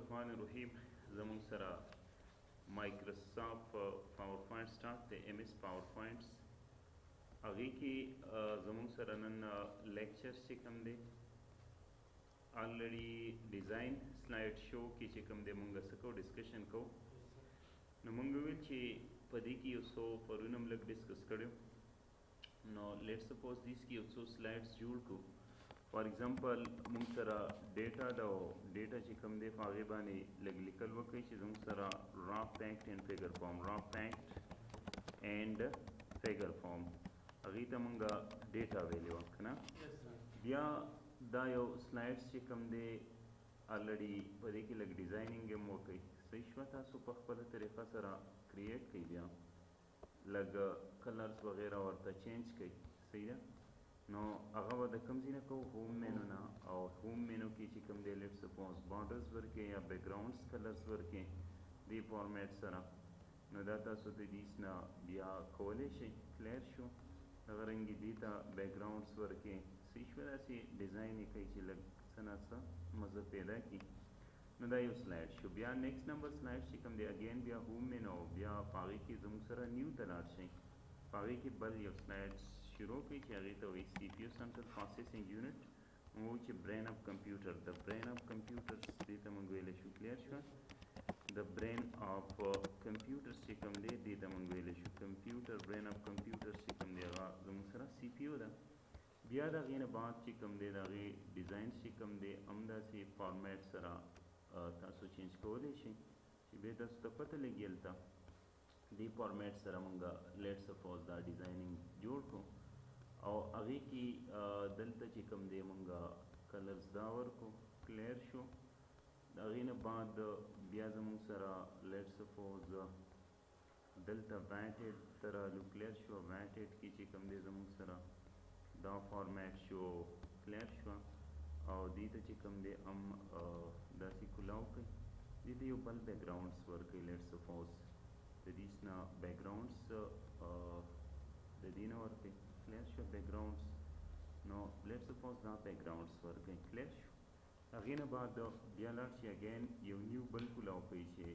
الرحمن الرحیم. زمونږ سره مایکروسافت پاور پوینټ سټارټ دی، ایم ایس پاور پوینټس. هغې کې زمونږ سره نن لیکچرز چې کوم دی آلریډي ډیزاین سلایډ شو کې چې کوم دی مونږ څه کوو ډسکشن کوو. نو مونږ وویل چې په دې کې یو څو پرون هم لږ ډسکس کړی. نو لیټ سپوز دیس کې یو څو سلایډز جوړ کړو. فار ایگزامپل مونږ سره ډیټا ده او ډیټا چې کوم دی په هغې باندې لږ لیکل وکړئ چې زموږ سره را پیکډ اینډ فیګر فارم، را پیکډ اینډ فیګر فارم هغې ته مونږ ډیټا ویلې وه که نه. بیا دا یو سلایډس چې کوم دی آلریډي په دې کې لږ ډیزایننګ هم وکړئ. صحیح شوه؟ تاسو په خپله طریقه سره کریټ کړئ، بیا لږ کلرز وغیره ورته چینج کړئ. صحیح ده؟ نو هغه به د کوم ځای نه کوو؟ هوم مینو نه. او هوم مینو کې چې کوم دی لیټ سپوز بارډرز ورکړئ یا بیک ګراؤنډز کلرز ورکړئ دې فارمیټ سره. نو دا تاسو د دې نه بیا کولی شئ. کلیر شو؟ دغه رنګې دې ته بیک ګراؤنډز ورکړئ. صحیح شوه؟ داسې ډیزاین یې کوئ چې لږ څه نه څه مزه پیدا کړي. نو دا یو سلایډ شو. بیا نیکسټ نمبر سلایډ چې کوم دی اګین بیا هوم مینو، بیا په هغې کې زموږ سره نیو ته لاړ شئ. په هغې کې بل یو سلایډ شروع کړئ چې هغې ته وایي سی پی یو سنټرل پروسیسنګ یونټ. موږ چې برین اف کمپیوټر، د برین اف کمپیوټرز دې ته موږ ویلی شو. کلیر شوه؟ د برین اف کمپیوټرز چې کوم دی دې ته موږ ویلی شو کمپیوټر. برین اف کمپیوټرز چې کوم دی هغه زموږ سره سی پی یو ده. بیا د هغې نه بعد چې کوم دی د هغې ډیزاینز چې کوم دی همداسې فارمیټ سره تاسو چینج کولی شئ چې بیا تاسو ته پته لګي هلته دې فارمیټ سره موږ لیټ سپوز دا ډیزایننګ جوړ کړو او هغې کې دلته چې کوم دی موږ کلرز دا ورکړو. کلیر شو؟ د هغې نه بعد بیا زموږ سره لیټ سپوز دلته وینټیډ ته رالو. کلیر شو؟ وینټیډ کې چې کوم دی زموږ سره دا فارمیټ شو. کلیر شوه؟ او دې ته چې کوم دی هم داسې کولاو کړئ. دې ته یو بل بیک ګراؤنډز ورکړئ. لیټ سپوز د دې نه بیک ګراؤنډز د دې نه ورکړئ. کلیر شو؟ بیک ګراؤنډز. نو لیټ سپوز دا بیک ګراؤنډز ورکړئ. کلیر شو؟ هغې نه بعد بیا لاړ شئ اګین یو نیو بل کولاو کړئ چې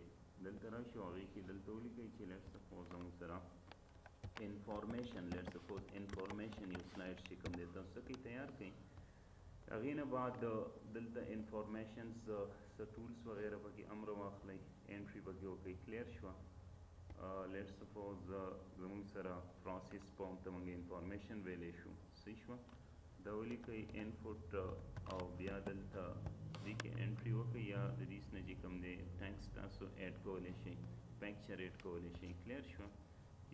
دلته راشي او هغې کې دلته ولیکئ چې لیټ سپوز زموږ سره انفارمیشن، لیټ سپوز انفارمیشن یو سلایډ چې کوم دی تاسو څه کوئ تیار کړئ. هغې نه بعد دلته انفارمیشنز څه ټولز وغیره پکې هم راواخلئ، انټري پکې وکړئ. کلیر شوه؟ لیټ سپوز زموږ سره پروسیس فارم ته موږ انفارمیشن ویلی شو. صحیح شوه؟ دا ولیکئ انپوټ او بیا دلته دې کې انټري وکړئ یا د دې نه چې کوم دی ټیکسټ تاسو ایډ کولی شئ، پکچر ایډ کولی شئ. کلیر شوه؟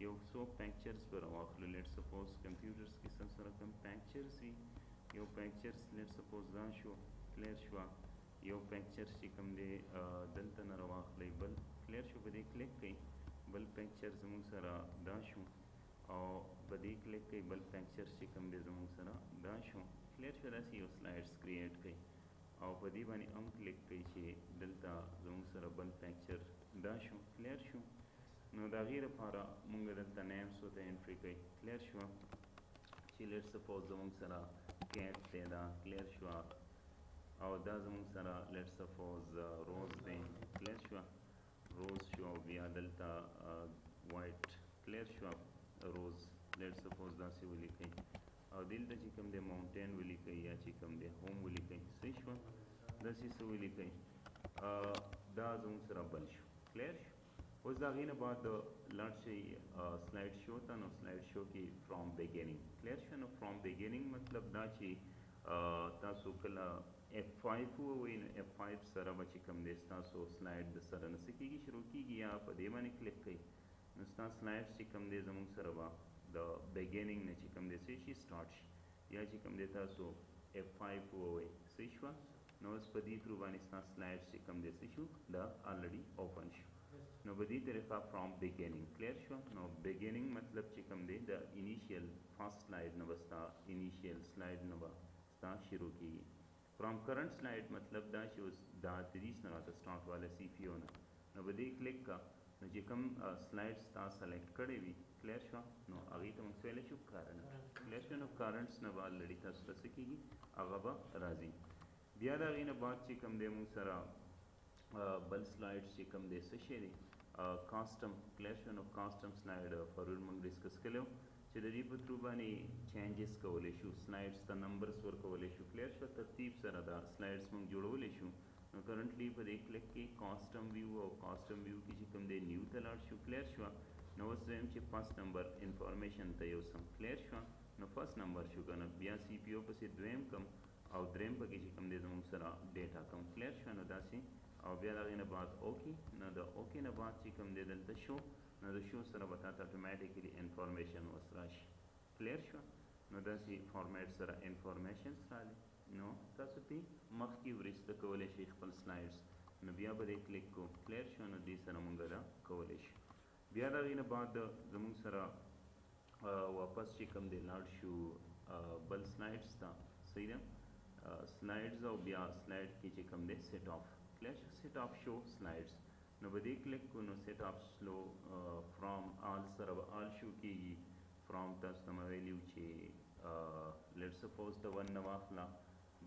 یو څو پکچرز به راواخلو. لیټ سپوز کمپیوټرز کې څه سره کوم پکچرز وي، یو پکچرز لیټ سپوز دا شو. کلیر شوه؟ یو پکچرز چې کوم دی دلته نه راواخلئ بل. کلیر شو؟ په دې کلیک کړئ بل پکچر زموږ سره دا شو او په دې کلیک کړئ بل پکچرز چې کوم دی زموږ سره دا شو. کلیر شو؟ داسې یو سلایډز کریټ کړئ او په دې باندې هم کلیک کړئ چې دلته زموږ سره بل پکچر دا شو. کلیر شو؟ نو د هغې لپاره موږ دلته نیمز ورته انټري کړئ. کلیر شوه؟ چې لیټ سپوز زموږ سره کیټ دی دا. کلیر شوه؟ او دا زموږ سره لیټ سپوز روز دی. کلیر شوه؟ روز شو. بیا دلته وایټ. کلیر شوه؟ روز لیټ سپوز داسې ولیکئ او دلته چې کوم دی ماونټین ولیکئ یا چې کوم دی هوم ولیکئ. صحیح شوه؟ داسې څه ولیکئ. دا زموږ سره بل شو. کلیر شو؟ اوس د هغې نه بعد لاړ شئ سلایډ شو ته. نو سلایډ شو کې فرام بګیننګ. کلیر شو؟ نو فرام بګیننګ مطلب دا چې تاسو کله F5 ووایئ نو F5 سره به چې کوم دی ستاسو سلایډ د سره نه څه کېږي شروع کېږي یا په دې باندې کلیک کوئ نو ستاسو سلایډز چې کوم دی زموږ سره به د بګیننګ نه چې کوم دی څه شي سټارټ شي یا چې کوم دی تاسو F5 ووایئ. صحیح شوه؟ نو اوس په دې تھرو باندې ستاسو سلایډز چې کوم دی څه شو دا آلریډي اوپن شو. نو په دې طریقه فرام بګیننګ. کلیر شوه؟ نو بګیننګ مطلب چې کوم دی د انیشیل فرسټ سلایډ نه به ستا انیشیل سلایډ نه به ستا شروع کېږي. فرام کرنٹ سلایډ مطلب دا چې اوس دا د دې نه راته سټارټ والا سی پی یو نه. نو په دې کلیک کا نو چې کوم سلایډز تا سلیکټ کړی وي. کلیر شوه؟ نو هغې ته موږ څه ویلی شو کرنټ. کلیر شوه؟ نو کرنټس نه به آلریډي تاسو ته څه کېږي هغه به راځي. بیا د هغې نه بعد چې کوم دی موږ سره बल स्लाइड्स چې کوم دی څه شی دی کاسټم کلیر شو نو کاسټم سلاید پرون موږ ډسکس کړو چې د دې په تھرو باندې چینجز کولی شو سلایډز ته نمبرز ورکولی شو کلیر شو ترتیب سره دا سلایډز موږ جوړولی شو نو کرنټلی په دې کلیک کې کاسټم ویو او کاسټم ویو کې چې کوم دی نیو ته لاړ شو کلیر شو نو اوس وایم چې فرست نمبر انفارمیشن ته یو سم کلیر شو نو فرست نمبر شو که نه بیا سی پی او پسې دویم کم او دریم پکې چې کوم دی زموږ سره ډیټا کم کلیر شو نو داسې او بیا د هغې نه بعد اوکې نو د اوکې نه بعد چې کوم دی دلته شو نو د شو سره به تا ته اټومیټیکلي انفارمیشن اوس راشي کلیر شو نو داسې فارمیټ سره انفارمیشنز راغلي نو تاسو پې مخکې وروسته کولی شئ خپل سلایډز نو بیا به دې کلیک کو کلیر شو نو دې سره مونږ دا کولی شو بیا د هغې نه بعد زموږ سره واپس چې کوم دی لاړ شو بل سلایډز ته صحیح ده سلایډز او بیا سلایډ کې چې کوم دی سیټ آف کلیر شو سیټ آف شو سلایډز نو به دې کلیک کو نو سیټ آف شو فرام آل سره به آل شو کېږي فرام تاسو ته مې ویلي وو چې لیټ سپوز د ون نه واخله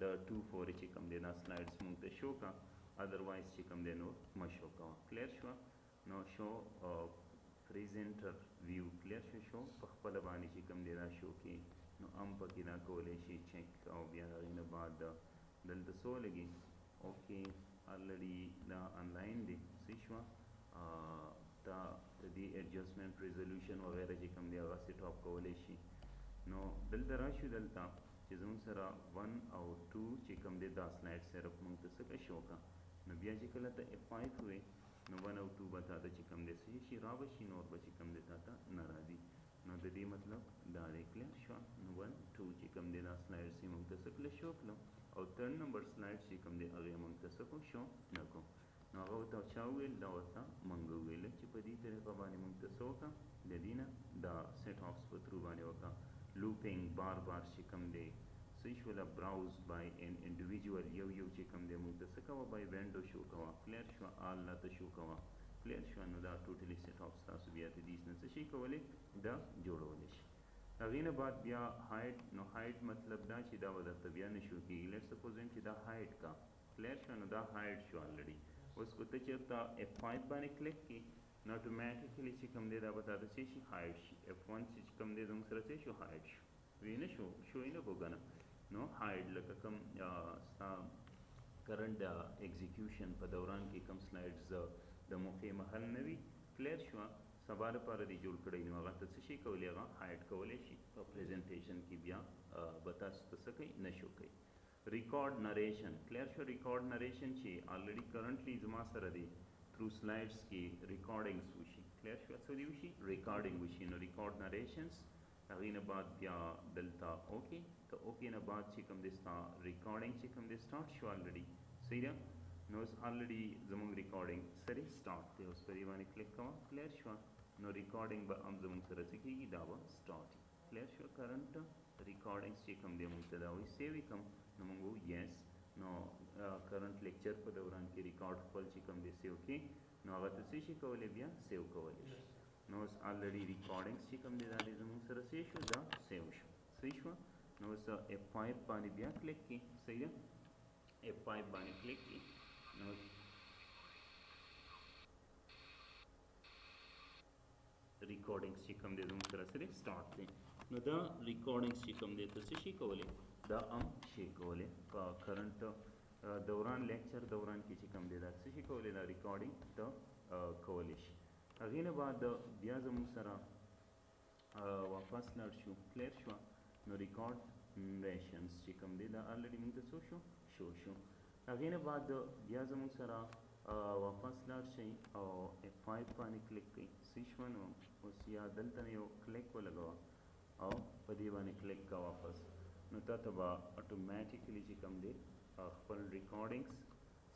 د ټو پورې چې کوم دی دا سلایډز مونږ ته شو کا ادروایز چې کوم دی نور مه شو کوه کلیر شوه نو شو پریزنټر ویو کلیر شو په خپله باندې چې کوم دی دا شو کې نو هم پکې دا کولی شي چیک او بیا د هغې نه بعد دلته څه ولګي اوکې آلریډي دا آنلاین دی صحیح شوه دا د دې ایډجسټمنټ ریزولوشن وغیره چې کوم دی هغه سیټ اپ کولی شي نو دلته راشو دلته چې زموږ سره 1 او 2 چې کوم دی دا سلایډ صرف موږ ته څه شو کا نو بیا چې کله ته F5 وې نو 1 او 2 به تا ته چې کوم دی څه شي را به شي نور به چې کوم دی تا ته نه راځي نو د دې مطلب دا دی کلیر شو نو 1 2 چې کوم دی دا سلایډز یې موږ ته څه کړه شو کړو او 3 نمبر سلایډز چې کوم دی هغې موږ ته څه کړو شو نه کړو نو هغه ورته چا وویل دا ورته موږ وویل چې په دې طریقه باندې موږ ته څه وکړه د دې نه دا سیټ آفس په تھرو باندې وکړه لوپینګ بار بار چې کوم دی صحیح شوله براوز بای ان انډیویجول یو یو چې کوم دی موږ ته څه کوه بای وینډو شو کوه کلیر شوه آل نه ته شو کوه کلیر شوه نو دا ټوټلي سیټ آفس تاسو بیا د دې نه څه شي کولی دا جوړولی شي هغې نه بعد بیا هایټ نو هایټ مطلب دا چې دا به درته بیا نه شو کېږي لیټ سپوز ویم چې دا هایټ کا کلیر شو نو دا هایټ شو آلریډي اوس که ته چېرته F5 باندې کلیک کړي نو اټومیټیکلی چې کوم دی دا به تا ته څه شي هایټ شي F1 چې کوم دی زموږ سره څه شو هایټ شو وی نه شو شو یې نه کو که نه نو هایډ لکه کوم ستا کرنټ ایگزیکیوشن په دوران کې کوم سلایډز د موقع محل نه وي کلیر شوه سبا لپاره دې جوړ کړی نو هغه ته څه شي کولی هغه هایډ کولی شي په پریزنټیشن کې بیا به تاسو ته څه کوي نه شو کوي ریکارډ نریشن کلیر شو ریکارډ نریشن چې آلریډي کرنټلی زما سره دی تھرو سلایډز کې ریکارډینګز وشي کلیر شو څه دی وشي ریکارډینګ وشي نو ریکارډ نریشنز هغې نه بعد بیا دلته اوکې ته اوکې نه بعد چې کوم دی ستا ریکارډینګ چې کوم دی سټارټ شو آلریډي صحیح ده نو اوس آلریډي زموږ ریکارډینګ سره سټارټ دی اوس په دې باندې کلیک کوه کلیر شوه نو ریکارډینګ به هم زموږ سره څه کېږي دا به سټارټ کلیر شو کرنټ ریکارډینګز چې کوم دی موږ ته دا وایي سیو یې کوم نو موږ وایو یس نو کرنټ لیکچر په دوران کې ریکارډ خپل چې کوم دی سیو کې نو هغه ته څه شي کولی بیا سیو کولی شي نو اوس آلریډي ریکارډینګز چې کوم دی دا دی زموږ سره څه شو دا سیو شو صحیح شوه نو اوس F5 باندې بیا کلیک کړي صحیح ده F5 باندې کلیک کړي نو ریکارډینګز چې کوم دی زموږ سره سره سټارټ دی نو دا ریکارډینګز چې کوم دی ته څه شي کولی دا هم شي کولی په کرنټ دوران لیکچر دوران کې چې کوم دی دا څه شي کولی دا ریکارډینګ ته کولی شي هغې نه بعد بیا زموږ سره واپس لاړ شو کلیر شوه نو ریکارډ نریشنز چې کوم دی دا آلریډي موږ ته څه شو هغې نه بعد بیا زموږ سره واپس لاړ شئ او F5 باندې کلیک کړئ صحیح شوه نو اوس یا دلته یو کلیک ولګوه او په دې باندې کلیک کا واپس نو تا ته به اټومیټیکلی چې کوم دی خپل ریکارډینګز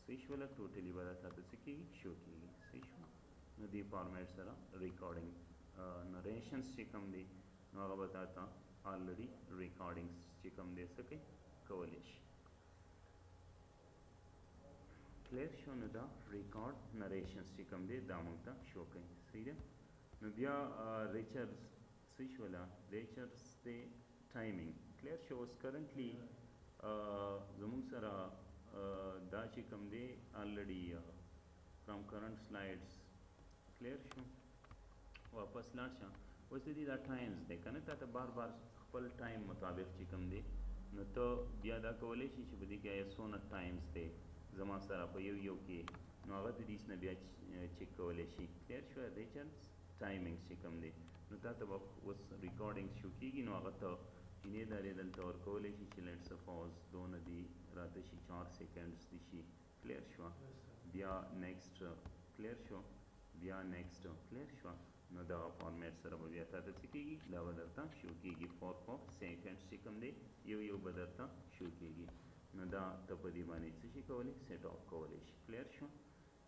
صحیح شوله ټوټلي به دا تا ته څه کېږي شو کېږي صحیح شو نو دې فارمیټ سره ریکارډینګ نریشنز چې کوم دی نو هغه به تا ته آلریډي ریکارډینګز چې کوم دی څه کوي کولی شي کلیر شو نو دا ریکارډ نریشنز چې کوم دی دا موږ ته شو کوي صحیح ده نو بیا ریچرز صحیح شوله ریچرز دی ټایمینګ کلیر شو اوس کرنټلی زموږ سره دا چې کوم دی آلریډي فرام کرنٹ سلایډز کلیر شو واپس لاړ شه اوس د دې دا ټایمز دی که نه تا ته بار بار خپل ټایم مطابق چې کوم دی نو ته بیا دا کولی شي چې په دې کې آیا څونه ټایمز دی زما سره په یو کې نو هغه د دې نه بیا چیک کولی شي کلیر شو ریچارډ ټایمینګ چې کوم دی نو تا ته به اوس ریکارډینګ شو کېږي نو هغه ته چینې دارې دلته ورکولی شي چې لیټ سپوز دونه دي راته شي 4 سیکنډز دي شي کلیر شوه بیا نیکسټ کلیر شو بیا نیکسټ کلیر شوه نو دغه فارمیټ سره به بیا تا ته څه کېږي دا به درته شو کېږي 4 سیکنډز چې کوم دی یو به درته شو کېږي نو دا ته په دې باندې څه شي کولی سیټ اپ کولی شي کلیر شو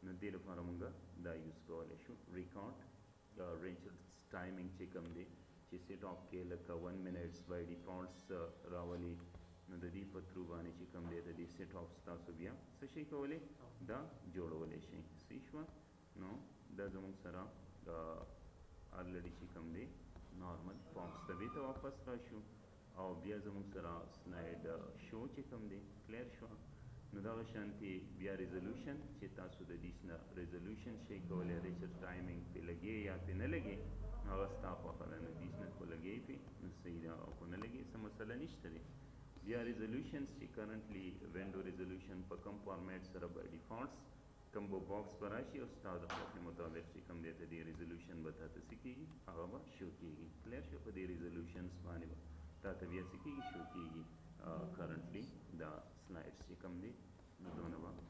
نو دې لپاره مونږ دا یوز کولی شو ریکارډ ریچارډ ټایمینګ چې کوم دی چې سیټ اپ کې لکه 1 منټس بای ډیفالټس راولي نو د دې په تھرو باندې چې کوم دی د دې سیټ اپ ستاسو بیا څه شي کولی دا جوړولی شي صحیح شوه نو دا زموږ سره آلریډي چې کوم دی نارمل فارمز ته بیرته واپس راشو او بیا زموږ سره سلایډ شو چې کوم دی کلیر شوه نو دغه شانتې بیا ریزولوشن چې تاسو د دې نه ریزولوشن شئ کولی ریچارډ ټایمینګ پې لګې یا پې نه لګې نو هغه ستا خوښه ده نو دې نه خو لګې پې نو صحیح ده او خو نه لګې څه مسله نشته دی بیا ریزولوشنز چې کرنټلی وینډو ریزولوشن په کوم فارمیټ سره بای ډیفالټس کوم به باکس به راشي او ستا د خوښې مطابق چې کوم دی د دې ریزولوشن به تا ته څه کېږي هغه به شو کېږي کلیر شو په دې ریزولوشنز باندې به تا ته بیا څه کېږي شو کېږي کرنټلی دا سلایډس چې کوم دی نو دونه به